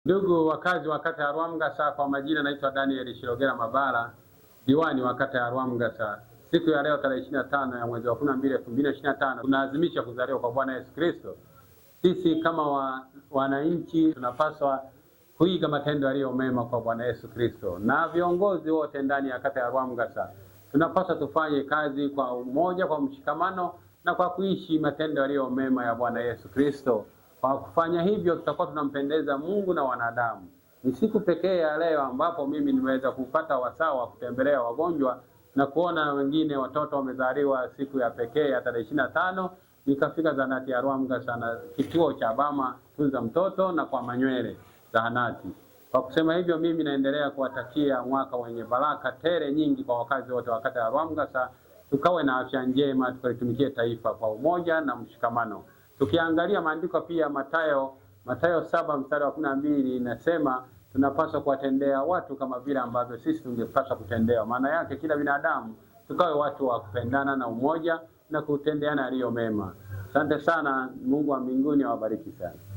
Ndugu wakazi wa kata ya Rwamgasa, kwa majina naitwa Daniel Shirogera Mabala, diwani wa kata ya Rwamgasa. Siku ya leo tarehe 25 ya mwezi wa 12 2025 tunaadhimisha kuzaliwa kwa Bwana Yesu Kristo. Sisi kama wananchi tunapaswa kuiga matendo yaliyo mema kwa Bwana Yesu Kristo, na viongozi wote ndani ya kata ya Rwamgasa tunapaswa tufanye kazi kwa umoja, kwa mshikamano na kwa kuishi matendo yaliyo mema ya Bwana Yesu Kristo. Kwa kufanya hivyo tutakuwa tunampendeza Mungu na wanadamu. Ni siku pekee ya leo ambapo mimi nimeweza kupata wasaa wa kutembelea wagonjwa na kuona wengine watoto wamezaliwa siku ya pekee ya tarehe 25. Nikafika zahanati ya Rwamgasa na kituo cha Bama Tunza Mtoto na kwa Manywele zahanati. Kwa kusema hivyo, mimi naendelea kuwatakia mwaka wenye baraka tele nyingi kwa wakazi wote wa kata ya Rwamgasa. Tukawe na afya njema, tukalitumikie taifa kwa umoja na mshikamano. Tukiangalia maandiko pia Mathayo 7:12 inasema tunapaswa kuwatendea watu kama vile ambavyo sisi tungepaswa kutendewa. Maana yake kila binadamu tukawe watu wa kupendana na umoja na kutendeana yaliyo mema. Asante sana, Mungu wa mbinguni awabariki sana.